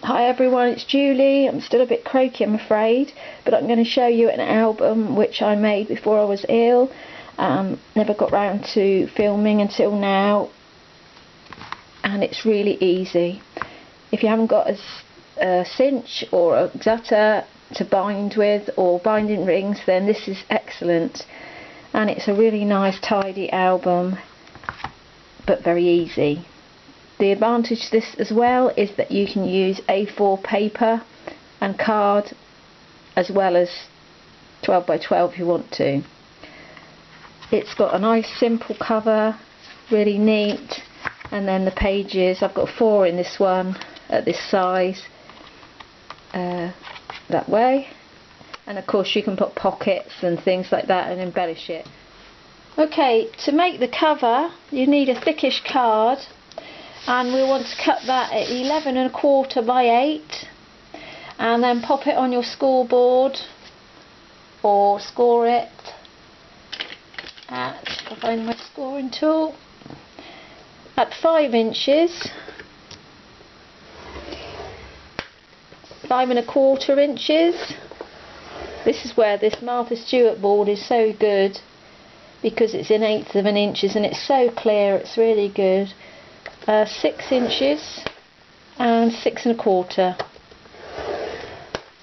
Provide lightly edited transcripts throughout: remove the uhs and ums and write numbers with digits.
Hi everyone, it's Julie. I'm still a bit croaky, I'm afraid, but I'm going to show you an album which I made before I was ill. Never got round to filming until now, and it's really easy. If you haven't got a cinch or a gutter to bind with or binding rings, then this is excellent, and it's a really nice tidy album, but very easy. The advantage of this as well is that you can use A4 paper and card as well as 12 by 12 if you want to. It's got a nice simple cover, really neat, and then the pages, I've got 4 in this one at this size, that way, and of course you can put pockets and things like that and embellish it. Okay, to make the cover you need a thickish card, and we want to cut that at 11 1/4 by 8, and then pop it on your scoreboard or score it at, I'll find my scoring tool, at 5 inches, 5 1/4 inches. This is where this Martha Stewart board is so good, because it's in 1/8 of an inches and it's so clear, it's really good. 6 inches and 6 1/4.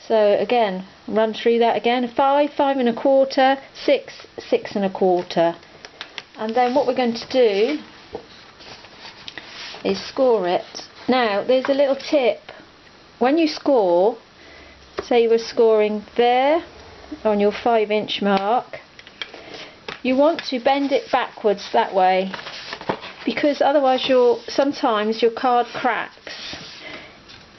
So again, run through that again: 5, 5 1/4, 6, 6 1/4. And then what we're going to do is score it. Now there's a little tip. When you score, say you were scoring there on your 5-inch mark, you want to bend it backwards that way, because otherwise sometimes your card cracks.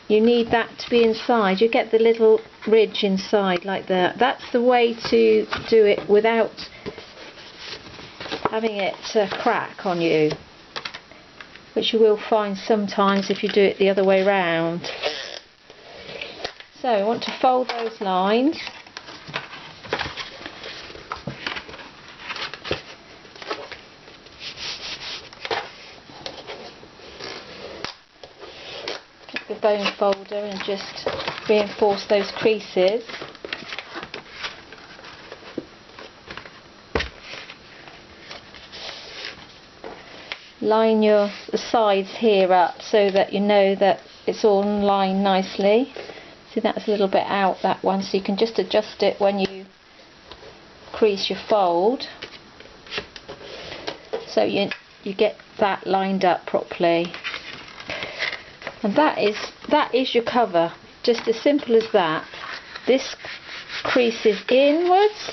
You need that to be inside. You get the little ridge inside like that. That's the way to do it without having it crack on you, which you will find sometimes if you do it the other way round. So I want to fold those lines. Get the bone folder and just reinforce those creases. Line the sides here up so that you know that it's all in line nicely. See, that's a little bit out, that one, so you can just adjust it when you crease your fold, so you get that lined up properly. And that is your cover, just as simple as that. This creases inwards,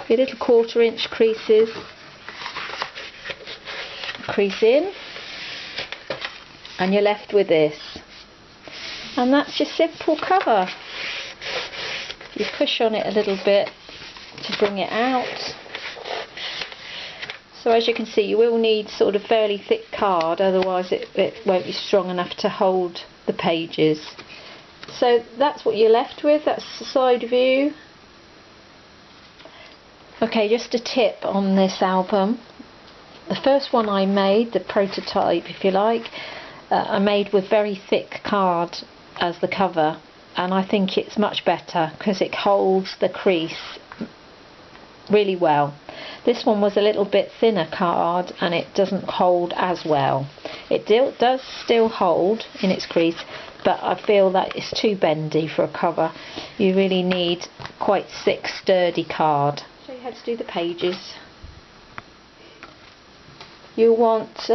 your little 1/4 inch creases, crease in, and you're left with this. And that's your simple cover. You push on it a little bit to bring it out. So as you can see, you will need sort of fairly thick card, otherwise it won't be strong enough to hold the pages. So that's what you're left with. That's the side view. Okay, just a tip on this album. The first one I made, the prototype if you like, I made with very thick card as the cover, and I think it's much better because it holds the crease really well. This one was a little bit thinner card and it doesn't hold as well. It does still hold in its crease, but I feel that it's too bendy for a cover. You really need quite thick, sturdy card. I'll show you how to do the pages. You want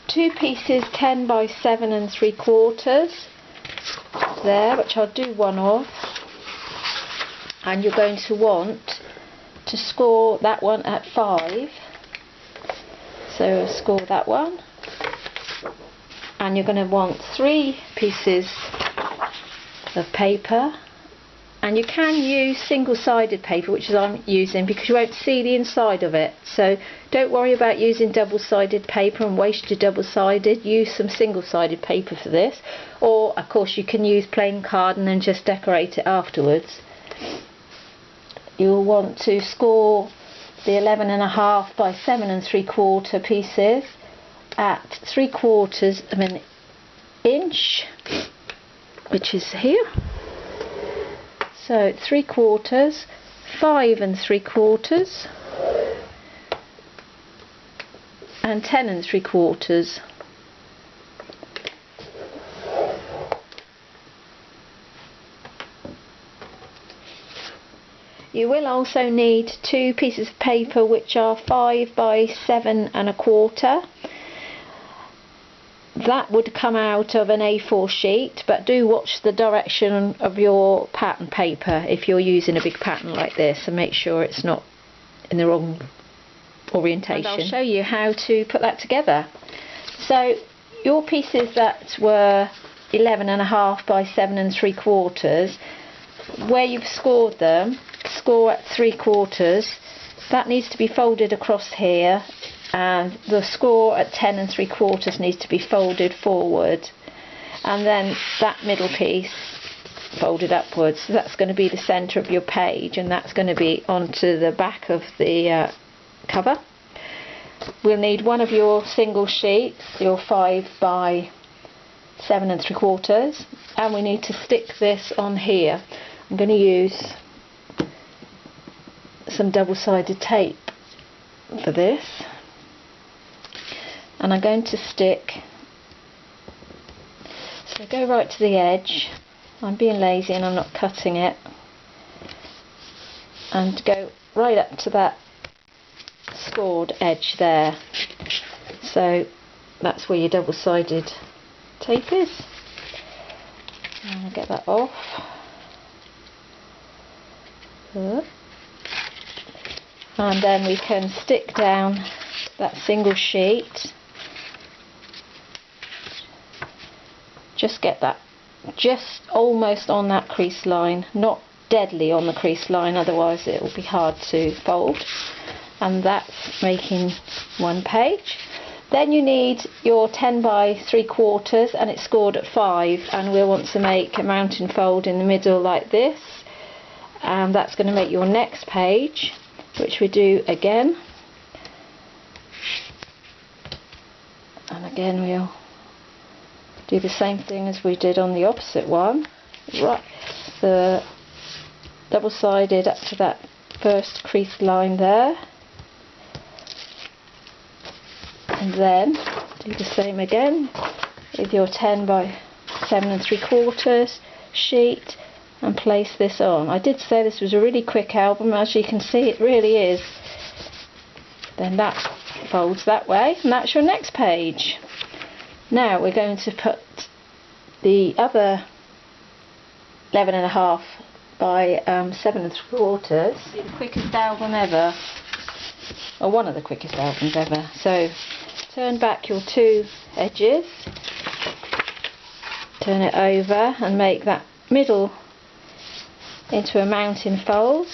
2 pieces 10 by 7 3/4 there, which I'll do one of, and you're going to want to score that one at 5, so score that one, and you're going to want 3 pieces of paper, and you can use single-sided paper, which is I'm using, because you won't see the inside of it. So don't worry about using double-sided paper and waste your double-sided. Use some single-sided paper for this, or of course you can use plain card and then just decorate it afterwards. You'll want to score the 11 1/2 by 7 3/4 pieces at 3/4 of an inch, which is here. So 3/4, 5 3/4, and 10 3/4. You will also need 2 pieces of paper which are 5 by 7 1/4. That would come out of an A4 sheet, but do watch the direction of your pattern paper if you're using a big pattern like this, and make sure it's not in the wrong orientation. And I'll show you how to put that together. So your pieces that were 11.5 by 7 3/4, where you've scored them, score at 3/4. That needs to be folded across here, and the score at 10 3/4 needs to be folded forward, and then that middle piece folded upwards. So that's going to be the centre of your page, and that's going to be onto the back of the cover. We'll need one of your single sheets, your 5 by 7 3/4, and we need to stick this on here. I'm going to use some double-sided tape for this, and I'm going to stick, so go right to the edge. I'm being lazy and I'm not cutting it, and go right up to that scored edge there. So that's where your double-sided tape is. And I'll get that off. And then we can stick down that single sheet. Just get that just almost on that crease line, not deadly on the crease line, otherwise it will be hard to fold. And that's making one page. Then you need your 10 by 3/4, and it's scored at 5, and we'll want to make a mountain fold in the middle like this, and that's going to make your next page, which we do again. And again we'll do the same thing as we did on the opposite one. Right, the double-sided up to that first crease line there, and then do the same again with your 10 by 7 3/4 sheet, and place this on. I did say this was a really quick album, as you can see it really is. Then that folds that way, and that's your next page. Now we're going to put the other 11.5 by 7 3/4, the quickest album ever, or one of the quickest albums ever. So turn back your 2 edges, turn it over, and make that middle into a mountain fold.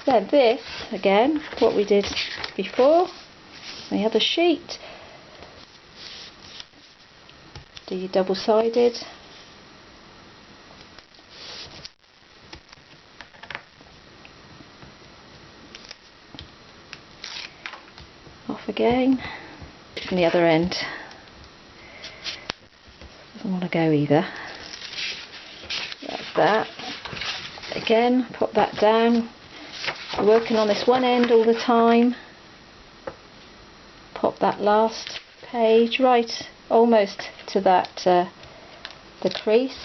Then this, again, what we did before, the other sheet, do your double-sided, off again, from the other end, doesn't want to go either, that's that. Again, pop that down. We're working on this one end all the time. Pop that last page right almost to that the crease.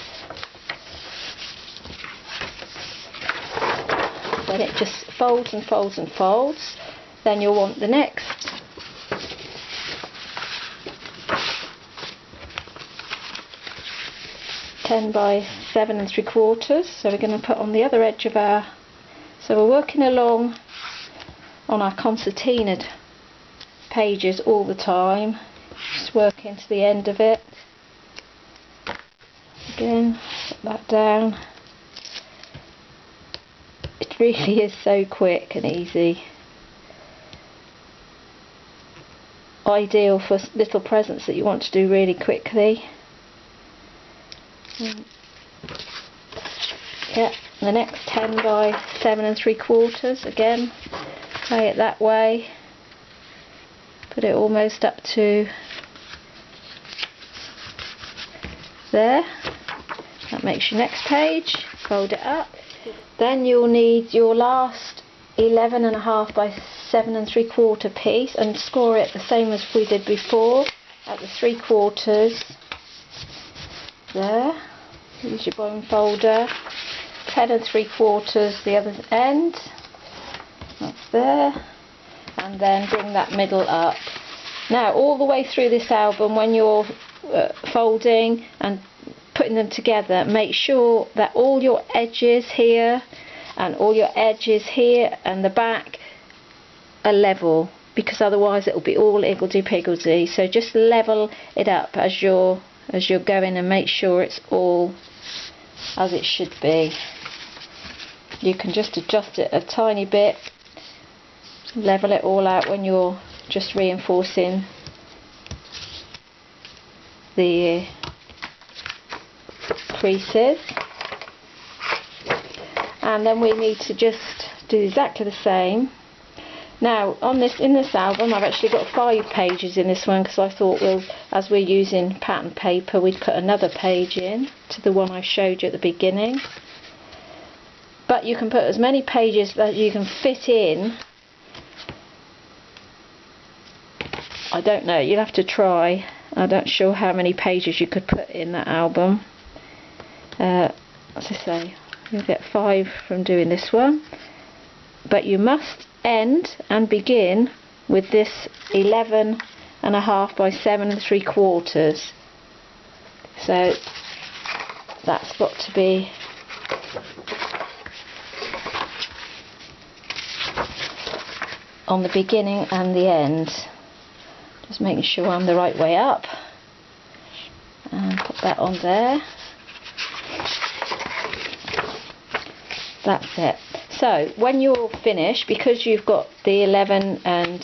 Then it just folds and folds and folds. Then you'll want the next (10 by 7 3/4). So we're going to put on the other edge of our. So we're working along on our concertina pages all the time. Just working to the end of it. Again, put that down. It really is so quick and easy. Ideal for little presents that you want to do really quickly. Yeah, the next 10 by 7 3/4, again, lay it that way, put it almost up to there. That makes your next page. Fold it up. Then you'll need your last 11.5 by 7 3/4 piece and score it the same as we did before at the 3/4 there. Use your bone folder. 10 3/4 the other end. That's there. And then bring that middle up. Now all the way through this album, when you're folding and putting them together, make sure that all your edges here and all your edges here and the back are level, because otherwise it'll be all iggledy-piggledy. So just level it up as you're going and make sure it's all as it should be. You can just adjust it a tiny bit, level it all out when you're just reinforcing the creases. And then we need to just do exactly the same. Now in this album I've actually got 5 pages in this one, because I thought, well, as we're using pattern paper, we'd put another page in to the one I showed you at the beginning. But you can put as many pages that you can fit in. I don't know, you'll have to try. I'm not sure how many pages you could put in that album. As I say, you'll get 5 from doing this one. But you must end and begin with this 11.5 by 7 3/4. So that's got to be on the beginning and the end. Just making sure I'm the right way up, and put that on there. That's it. So when you're finished, because you've got the 11 and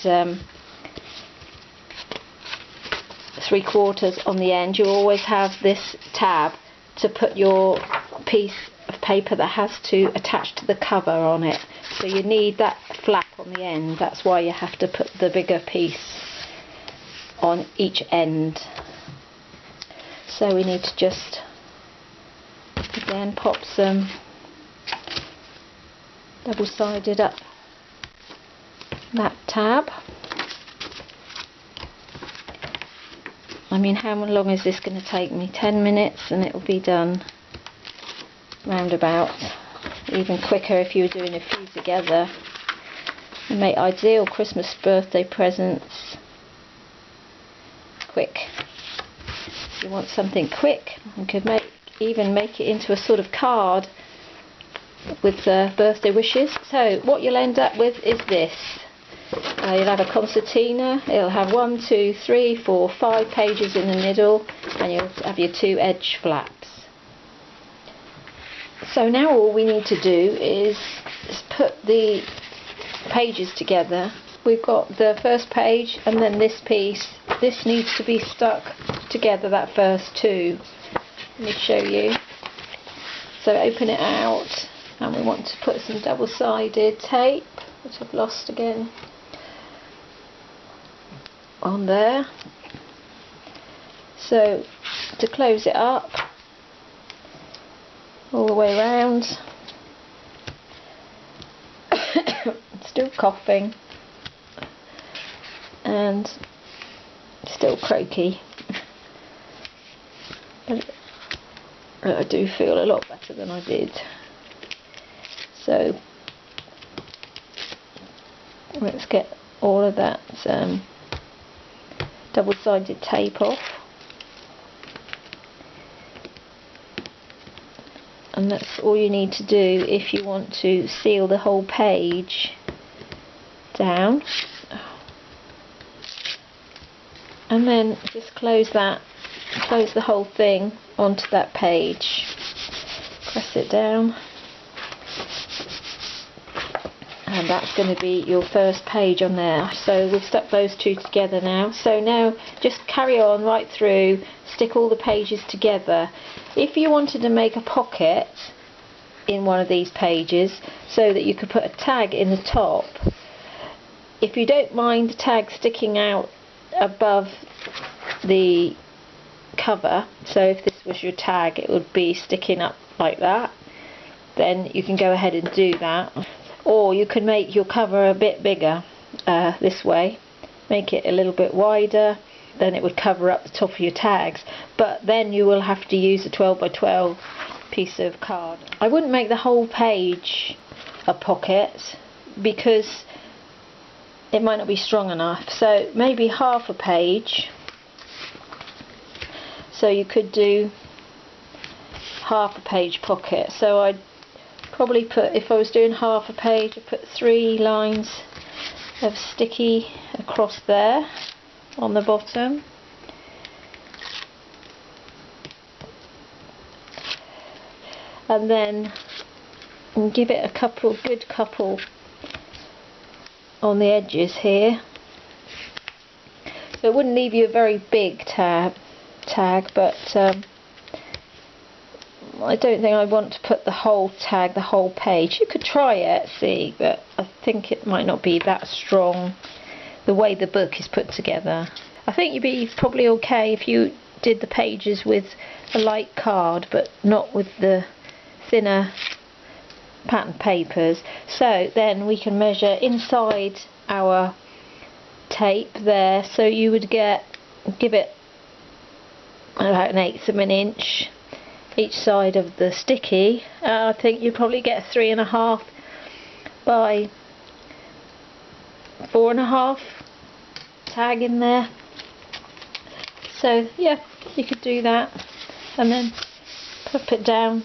3/4 on the end, you always have this tab to put your piece of paper that has to attach to the cover on it. So you need that flap on the end. That's why you have to put the bigger piece on each end. So we need to just again pop some double-sided up that tab. I mean, how long is this going to take me? 10 minutes and it will be done. Roundabout. Even quicker if you were doing a few together. And make ideal Christmas birthday presents. Quick. If you want something quick, you could even make it into a sort of card with birthday wishes. So what you'll end up with is this. You'll have a concertina. It'll have 1, 2, 3, 4, 5 pages in the middle, and you'll have your 2 edge flaps. So now all we need to do is put the pages together. We've got the first page and then this piece. This needs to be stuck together, that first 2. Let me show you. So open it out, and we want to put some double-sided tape, which I've lost again, on there. So to close it up all the way around. Still coughing and still croaky, but I do feel a lot better than I did. So let's get all of that double-sided tape off, and that's all you need to do if you want to seal the whole page down. And then just close the whole thing onto that page. Press it down, and that's going to be your first page on there. So we've stuck those 2 together now. So now just carry on right through, stick all the pages together. If you wanted to make a pocket in one of these pages so that you could put a tag in the top, if you don't mind the tag sticking out above the cover, so if this was your tag it would be sticking up like that, then you can go ahead and do that. Or you can make your cover a bit bigger this way, make it a little bit wider, then it would cover up the top of your tags, but then you will have to use a 12 by 12 piece of card. I wouldn't make the whole page a pocket because it might not be strong enough, so maybe half a page. So you could do half a page pocket. So I'd probably put, if I was doing half a page, I'd put 3 lines of sticky across there on the bottom. And then give it a good couple on the edges here. So it wouldn't leave you a very big tag, but I don't think I want to put the whole tag, the whole page. You could try it, see, but I think it might not be that strong the way the book is put together. I think you'd be probably okay if you did the pages with a light card, but not with the thinner pattern papers. So then we can measure inside our tape there, so you would give it about 1/8 of an inch each side of the sticky. I think you probably get a 3.5 by 4.5 tag in there. So yeah, you could do that and then pop it down